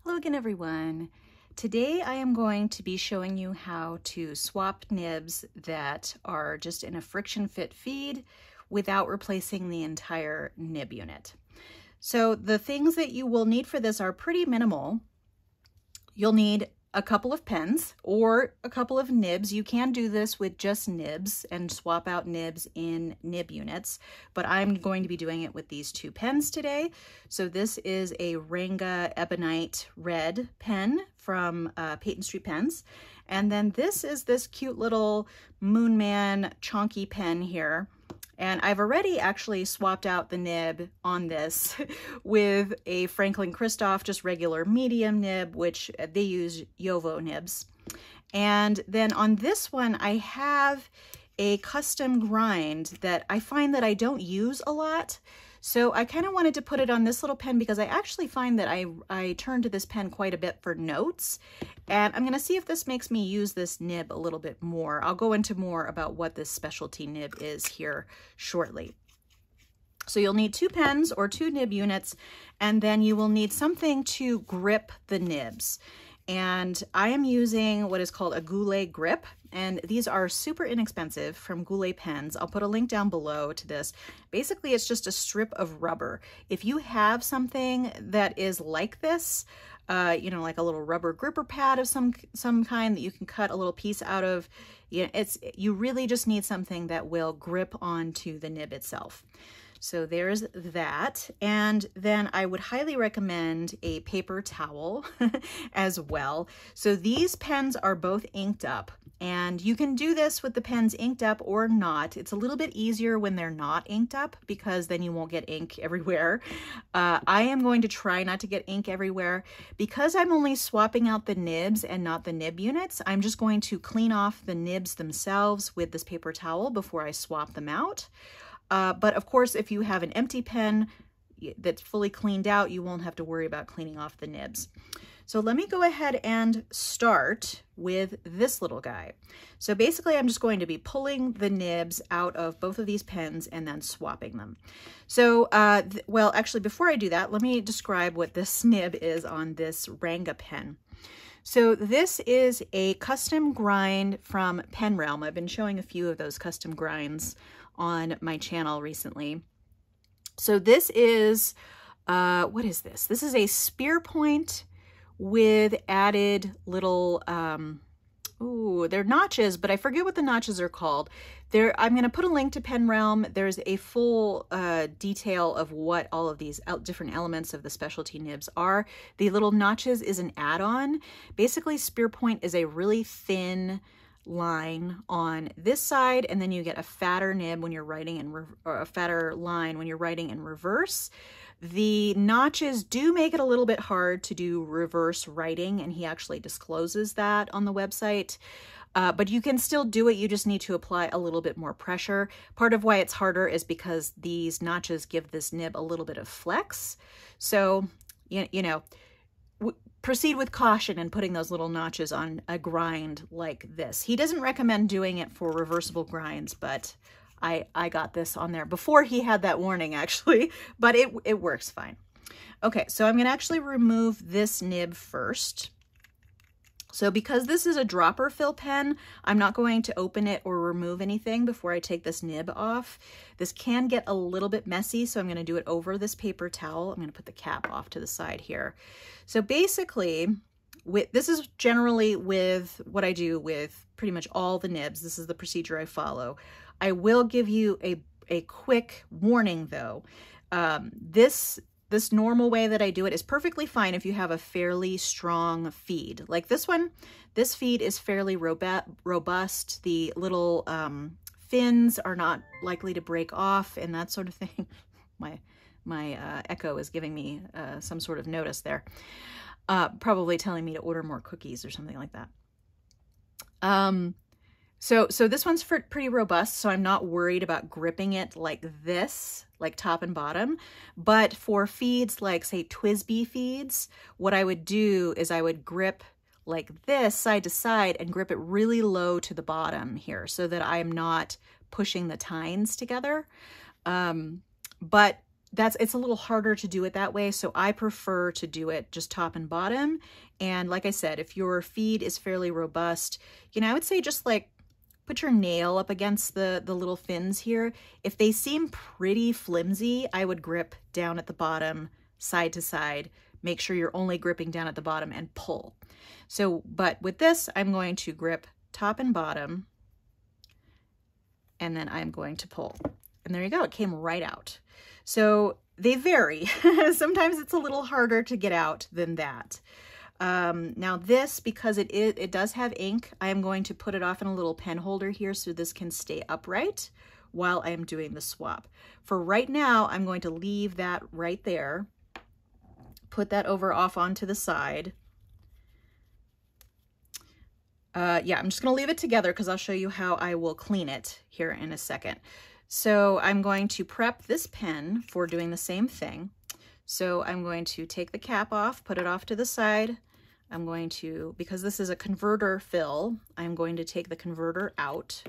Hello again, everyone. Today I am going to be showing you how to swap nibs that are just in a friction fit feed without replacing the entire nib unit. So the things that you will need for this are pretty minimal. You'll need a couple of pens or a couple of nibs. You can do this with just nibs and swap out nibs in nib units, but I'm going to be doing it with these two pens today. So this is a Ranga Ebonite red pen from Peyton Street Pens. And then this is this cute little Moon Man chonky pen here. And I've already actually swapped out the nib on this with a Franklin Christoph, just regular medium nib, which they use Yovo nibs. And then on this one, I have a custom grind that I find that I don't use a lot. So I kind of wanted to put it on this little pen because I actually find that I turn to this pen quite a bit for notes. And I'm going to see if this makes me use this nib a little bit more. I'll go into more about what this specialty nib is here shortly. So you'll need two pens or two nib units, and then you will need something to grip the nibs. And I am using what is called a Goulet grip, and these are super inexpensive from Goulet pens. I'll put a link down below to this. Basically, it's just a strip of rubber. If you have something that is like this, you know, like a little rubber gripper pad of some kind that you can cut a little piece out of, you really just need something that will grip onto the nib itself. So there's that. And then I would highly recommend a paper towel as well. So these pens are both inked up, and you can do this with the pens inked up or not. It's a little bit easier when they're not inked up because then you won't get ink everywhere. I am going to try not to get ink everywhere. Because I'm only swapping out the nibs and not the nib units, I'm just going to clean off the nibs themselves with this paper towel before I swap them out. But of course, if you have an empty pen that's fully cleaned out, you won't have to worry about cleaning off the nibs. So let me go ahead and start with this little guy. So basically, I'm just going to be pulling the nibs out of both of these pens and then swapping them. So, well, actually, before I do that, let me describe what this nib is on this Ranga pen. So this is a custom grind from Pen Realm. I've been showing a few of those custom grinds on my channel recently. So this is, what is this? This is a spear point with added little, they're notches, but I forget what the notches are called. I'm going to put a link to Pen Realm. There's a full detail of what all of these different elements of the specialty nibs are. The little notches is an add-on. Basically, spear point is a really thin line on this side, and then you get a fatter nib when you're writing in or a fatter line when you're writing in reverse. The notches do make it a little bit hard to do reverse writing, and he actually discloses that on the website. But you can still do it. You just need to apply a little bit more pressure. Part of why it's harder is because these notches give this nib a little bit of flex. So, you know, proceed with caution in putting those little notches on a grind like this. He doesn't recommend doing it for reversible grinds, but I got this on there before he had that warning, actually, but it works fine. Okay, so I'm gonna actually remove this nib first. So because this is a dropper fill pen, I'm not going to open it or remove anything before I take this nib off. This can get a little bit messy, so I'm going to do it over this paper towel. I'm going to put the cap off to the side here. So basically, this is generally with what I do with pretty much all the nibs. This is the procedure I follow. I will give you a quick warning though. This normal way that I do it is perfectly fine if you have a fairly strong feed. Like this one, this feed is fairly robust. The little fins are not likely to break off and that sort of thing. My echo is giving me some sort of notice there. Probably telling me to order more cookies or something like that. So this one's pretty robust, so I'm not worried about gripping it like this, like top and bottom. But for feeds like, say, TWSBI feeds, what I would do is I would grip like this side to side and grip it really low to the bottom here so that I'm not pushing the tines together. But it's a little harder to do it that way. So I prefer to do it just top and bottom. And like I said, if your feed is fairly robust, you know, I would say just like put your nail up against the little fins here. If they seem pretty flimsy, I would grip down at the bottom, side to side. Make sure you're only gripping down at the bottom and pull. So, but with this, I'm going to grip top and bottom, and then I'm going to pull. And there you go, it came right out. So they vary. Sometimes it's a little harder to get out than that. Now this, because it does have ink, I am going to put it off in a little pen holder here so this can stay upright while I am doing the swap. For right now, I'm going to leave that right there, put that off onto the side. Yeah, I'm just gonna leave it together because I'll show you how I will clean it here in a second. So I'm going to prep this pen for doing the same thing. So I'm going to take the cap off, put it off to the side. I'm going to, because this is a converter fill, I'm going to take the converter out.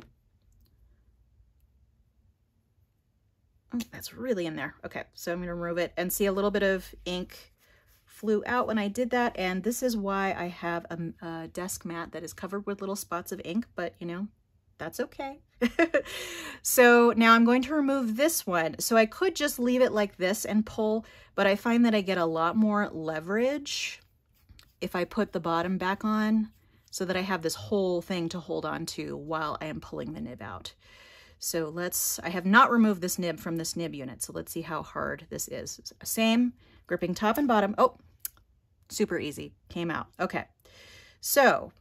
Oh, that's really in there. Okay, so I'm gonna remove it and see a little bit of ink flew out when I did that. And this is why I have a desk mat that is covered with little spots of ink, but you know, that's okay. So now I'm going to remove this one. So I could just leave it like this and pull, but I find that I get a lot more leverage if I put the bottom back on so that I have this whole thing to hold on to while I am pulling the nib out. So I have not removed this nib from this nib unit. So let's see how hard this is. Same, gripping top and bottom. Oh, super easy, came out. Okay, so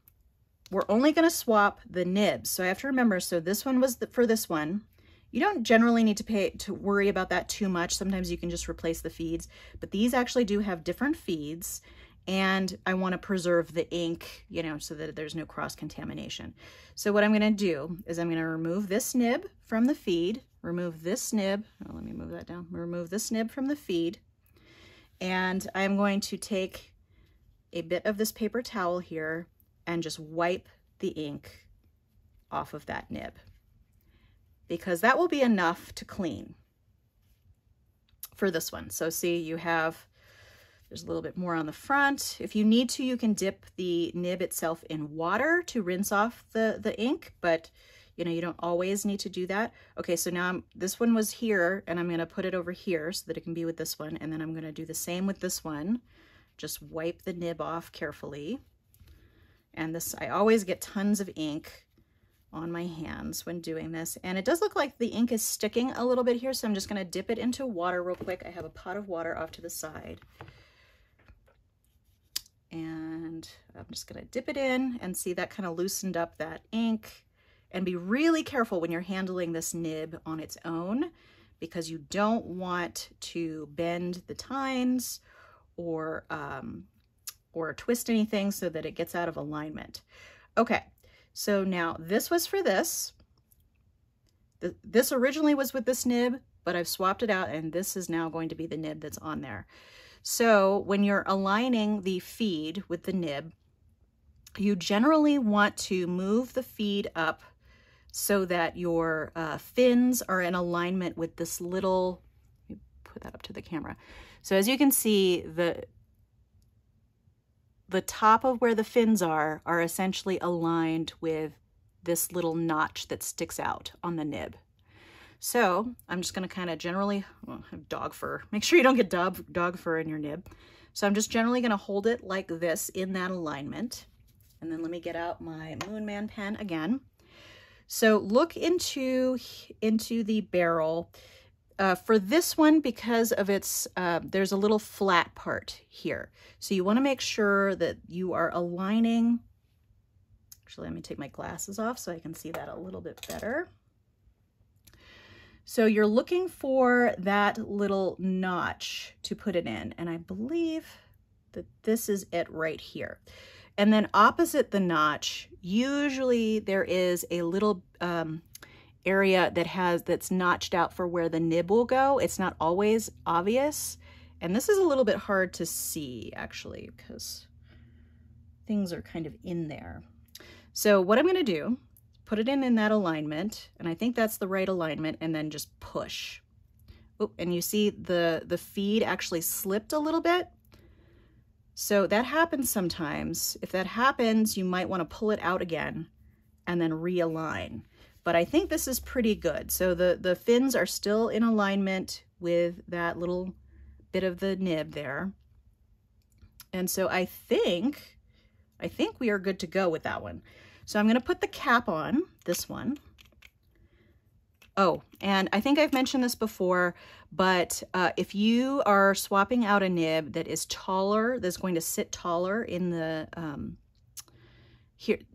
we're only going to swap the nibs. So I have to remember, so this one was for this one. You don't generally need to worry about that too much. Sometimes you can just replace the feeds, but these actually do have different feeds, and I want to preserve the ink, you know, so that there's no cross-contamination. So what I'm going to do is I'm going to remove this nib from the feed, remove this nib. Oh, let me move that down. Remove this nib from the feed, and I'm going to take a bit of this paper towel here and just wipe the ink off of that nib, because that will be enough to clean for this one. So see, there's a little bit more on the front. If you need to, you can dip the nib itself in water to rinse off the ink, but you know, you don't always need to do that. Okay, so now this one was here, and I'm gonna put it over here so that it can be with this one, and then I'm gonna do the same with this one. Just wipe the nib off carefully. And this, I always get tons of ink on my hands when doing this. And it does look like the ink is sticking a little bit here, so I'm just gonna dip it into water real quick. I have a pot of water off to the side. And I'm just gonna dip it in and see that kind of loosened up that ink. And be really careful when you're handling this nib on its own, because you don't want to bend the tines or twist anything so that it gets out of alignment. Okay, so now this was for this. This originally was with this nib, but I've swapped it out, and this is now going to be the nib that's on there. So when you're aligning the feed with the nib, you generally want to move the feed up so that your fins are in alignment with this little, let me put that up to the camera. So as you can see, the top of where the fins are essentially aligned with this little notch that sticks out on the nib. So I'm just gonna kind of generally, have dog fur. Make sure you don't get dog fur in your nib. So I'm just generally gonna hold it like this in that alignment. And then let me get out my Moon Man pen again. So look into the barrel. For this one, because of its, there's a little flat part here. So you wanna make sure that you are aligning. Actually, let me take my glasses off so I can see that a little bit better. So you're looking for that little notch to put it in. And I believe that this is it right here. And then opposite the notch, usually there is a little area that's notched out for where the nib will go. It's not always obvious. And this is a little bit hard to see actually, because things are kind of in there. So what I'm gonna do, put it in that alignment, and I think that's the right alignment, and then just push Oh, and you see the feed actually slipped a little bit. So that happens sometimes. If that happens, you might want to pull it out again and then realign. But I think this is pretty good. So the fins are still in alignment with that little bit of the nib there. And so I think we are good to go with that one. So I'm going to put the cap on this one. Oh, and I think I've mentioned this before, but if you are swapping out a nib that is taller, that's going to sit taller in the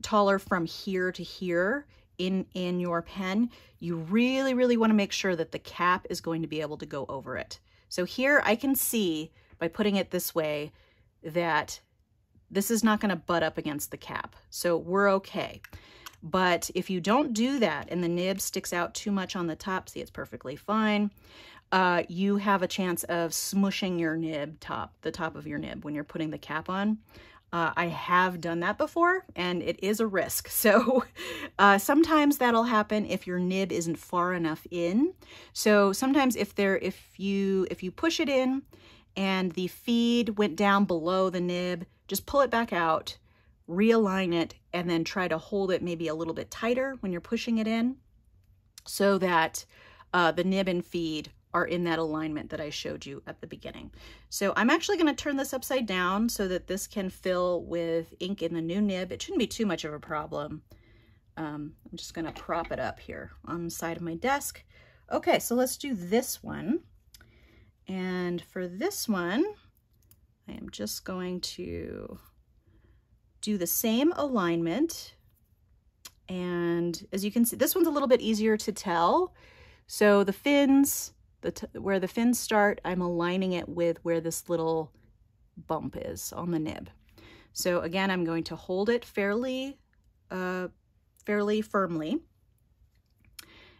taller from here to here in your pen, you really want to make sure that the cap is going to be able to go over it. So here I can see by putting it this way that this is not going to butt up against the cap. So we're okay. But if you don't do that and the nib sticks out too much on the top, see, it's perfectly fine. You have a chance of smushing your nib the top of your nib when you're putting the cap on. I have done that before and it is a risk. So sometimes that'll happen if your nib isn't far enough in. So sometimes if you push it in and the feed went down below the nib, just pull it back out, realign it, and then try to hold it maybe a little bit tighter when you're pushing it in so that the nib and feed are in that alignment that I showed you at the beginning. So I'm actually going to turn this upside down so that this can fill with ink in the new nib. It shouldn't be too much of a problem. I'm just going to prop it up here on the side of my desk. Okay, so let's do this one. And for this one, I am just going to do the same alignment. And as you can see, this one's a little bit easier to tell. So the fins, where the fins start, I'm aligning it with where this little bump is on the nib. So again, I'm going to hold it fairly firmly.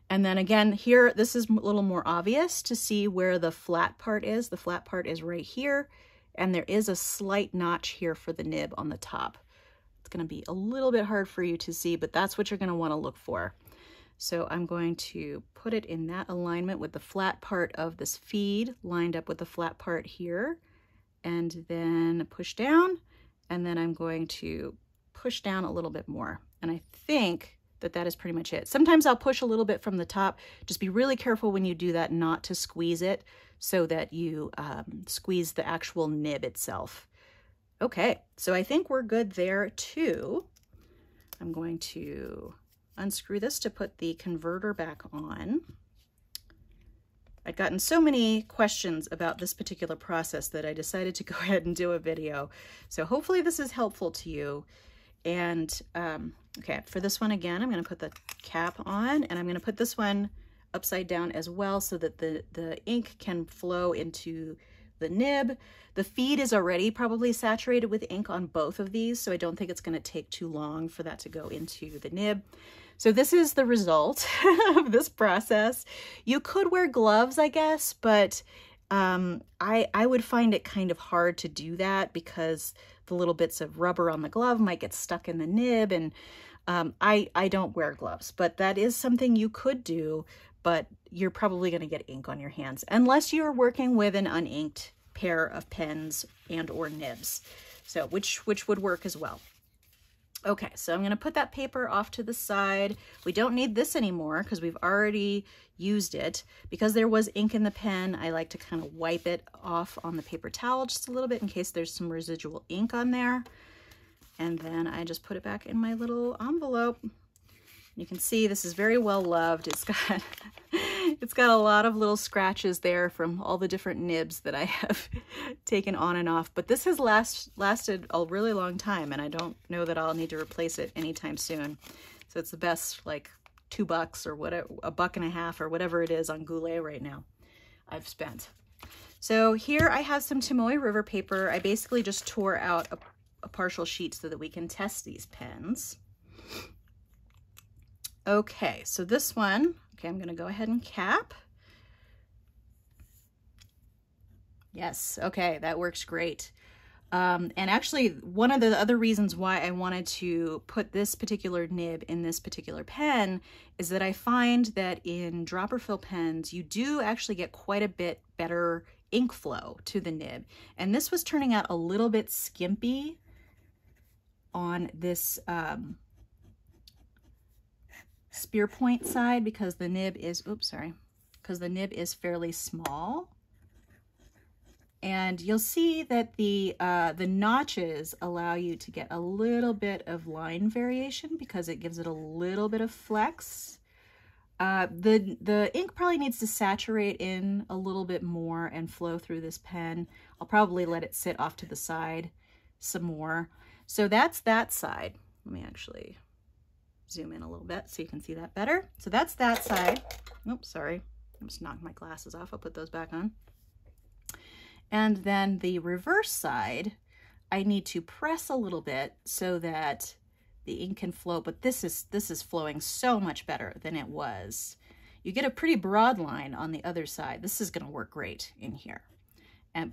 And then again, here, this is a little more obvious to see where the flat part is. The flat part is right here, and there is a slight notch here for the nib on the top. It's going to be a little bit hard for you to see, but that's what you're going to want to look for. So I'm going to put it in that alignment with the flat part of this feed lined up with the flat part here, and then push down, and then I'm going to push down a little bit more. And I think that is pretty much it. Sometimes I'll push a little bit from the top. Just be really careful when you do that not to squeeze it so that you squeeze the actual nib itself. Okay, so I think we're good there too. I'm going to unscrew this to put the converter back on. I'd gotten so many questions about this particular process that I decided to go ahead and do a video. So hopefully this is helpful to you. And okay, for this one again, I'm going to put the cap on, and I'm going to put this one upside down as well so that the ink can flow into the nib. The feed is already probably saturated with ink on both of these, so I don't think it's going to take too long for that to go into the nib. So this is the result of this process. You could wear gloves, I guess, but I would find it kind of hard to do that because the little bits of rubber on the glove might get stuck in the nib, and I don't wear gloves, but that is something you could do, but you're probably going to get ink on your hands unless you're working with an uninked pair of pens and or nibs, so which would work as well. Okay, so I'm going to put that paper off to the side. We don't need this anymore because we've already used it. Because there was ink in the pen, I like to kind of wipe it off on the paper towel just a little bit in case there's some residual ink on there. And then I just put it back in my little envelope. You can see this is very well loved. It's got a lot of little scratches there from all the different nibs that I have taken on and off. But this has lasted a really long time, and I don't know that I'll need to replace it anytime soon. So it's the best, like $2 or whatever, $1.50 or whatever it is on Goulet right now I've spent. So here I have some Tomoe River paper. I basically just tore out a partial sheet so that we can test these pens. Okay, so this one, okay, I'm going to go ahead and cap. Yes, okay, that works great. And actually, one of the other reasons why I wanted to put this particular nib in this particular pen is that I find that in dropper fill pens, you do actually get quite a bit better ink flow to the nib. And this was turning out a little bit skimpy on this spear point side because the nib is, because the nib is fairly small. And you'll see that the notches allow you to get a little bit of line variation because it gives it a little bit of flex. The ink probably needs to saturate in a little bit more and flow through this pen. I'll probably let it sit off to the side some more. So that's that side. Let me actually zoom in a little bit so you can see that better. So that's that side. Oops, sorry. I just knocked my glasses off. I'll put those back on. And then the reverse side, I need to press a little bit so that the ink can flow, but this is flowing so much better than it was. You get a pretty broad line on the other side. This is going to work great in here.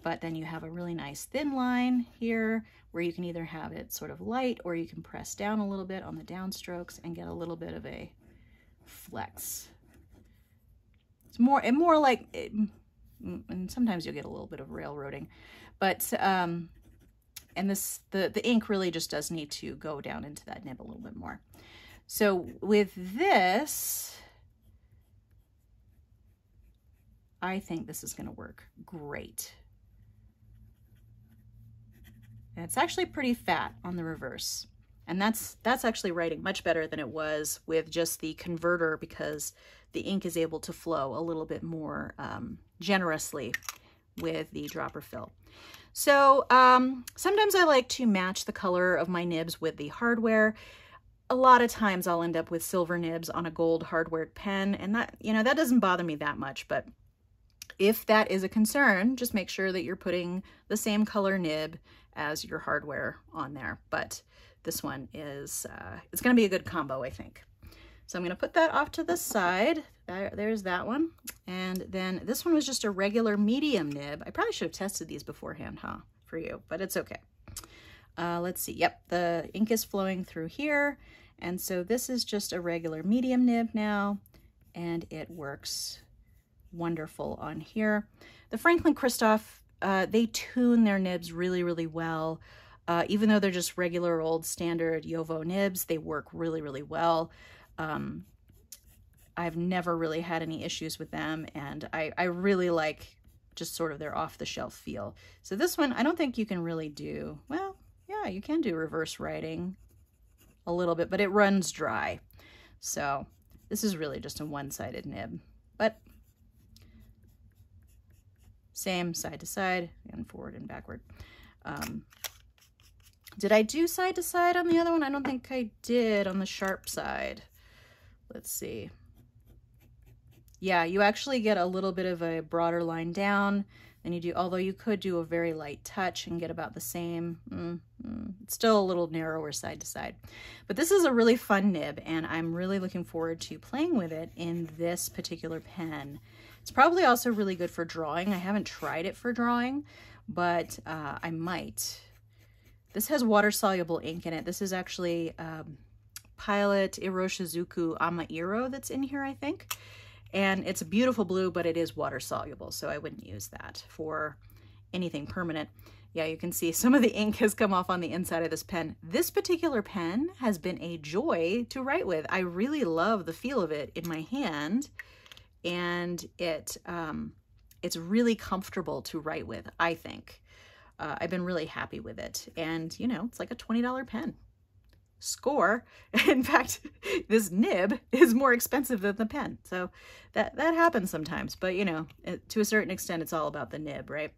But then you have a really nice thin line here where you can either have it sort of light or you can press down a little bit on the downstrokes and get a little bit of a flex. It's more like... and sometimes you'll get a little bit of railroading, but and the ink really just does need to go down into that nib a little bit more. So with this, I think this is going to work great. And it's actually pretty fat on the reverse, and that's actually writing much better than it was with just the converter because the ink is able to flow a little bit more generously with the dropper fill. So sometimes I like to match the color of my nibs with the hardware. A lot of times I'll end up with silver nibs on a gold hardware pen, and that, you know, that doesn't bother me that much, but if that is a concern, just make sure that you're putting the same color nib as your hardware on there. But this one is, it's going to be a good combo, I think. So I'm going to put that off to the side. There's that one. And then this one was just a regular medium nib. I probably should have tested these beforehand, for you, but it's okay. Let's see. Yep, the ink is flowing through here. And so this is just a regular medium nib now, and it works wonderful on here. The Franklin Christoph, they tune their nibs really, really well. Even though they're just regular old standard Jowo nibs, they work really, really well. I've never really had any issues with them, and I really like just sort of their off-the-shelf feel. So this one, I don't think you can really do, well, yeah, you can do reverse writing a little bit, but it runs dry. So this is really just a one-sided nib, but same side to side and forward and backward. Did I do side to side on the other one? I don't think I did on the sharp side. Let's see. Yeah, you actually get a little bit of a broader line down than you do, although you could do a very light touch and get about the same. It's still a little narrower side to side. But this is a really fun nib, and I'm really looking forward to playing with it in this particular pen. It's probably also really good for drawing. I haven't tried it for drawing, but I might. This has water-soluble ink in it. This is actually Pilot Iroshizuku Amairo that's in here, I think. And it's a beautiful blue, but it is water-soluble, so I wouldn't use that for anything permanent. Yeah, you can see some of the ink has come off on the inside of this pen. This particular pen has been a joy to write with. I really love the feel of it in my hand, and it's really comfortable to write with, I think. I've been really happy with it, and you know, it's like a $20 pen. Score. In fact, this nib is more expensive than the pen, so that happens sometimes, but you know, to a certain extent, it's all about the nib, right?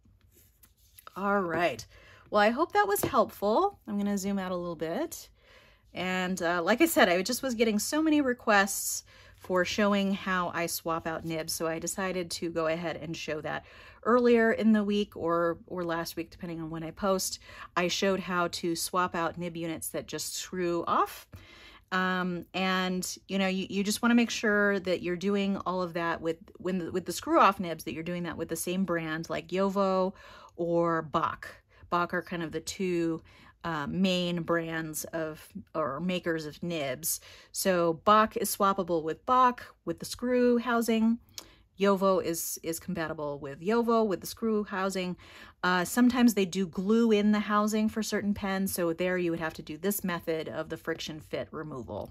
All right. Well, I hope that was helpful. I'm going to zoom out a little bit. And like I said, I just was getting so many requests for showing how I swap out nibs, so I decided to go ahead and show that. Earlier in the week or last week, depending on when I post, I showed how to swap out nib units that just screw off. And you know, you just want to make sure that you're doing all of that with the screw off nibs, that you're doing that with the same brand like Jowo or Bach. Bock are kind of the two main brands of, or makers of nibs. So Bock is swappable with Bock with the screw housing. Jowo is compatible with Jowo with the screw housing. Sometimes they do glue in the housing for certain pens, so there you would have to do this method of the friction fit removal.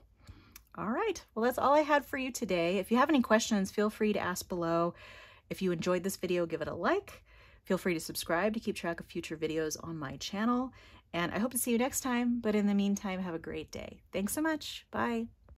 All right, well, that's all I had for you today. If you have any questions, feel free to ask below. If you enjoyed this video, give it a like. Feel free to subscribe to keep track of future videos on my channel. And I hope to see you next time, but in the meantime, have a great day. Thanks so much. Bye.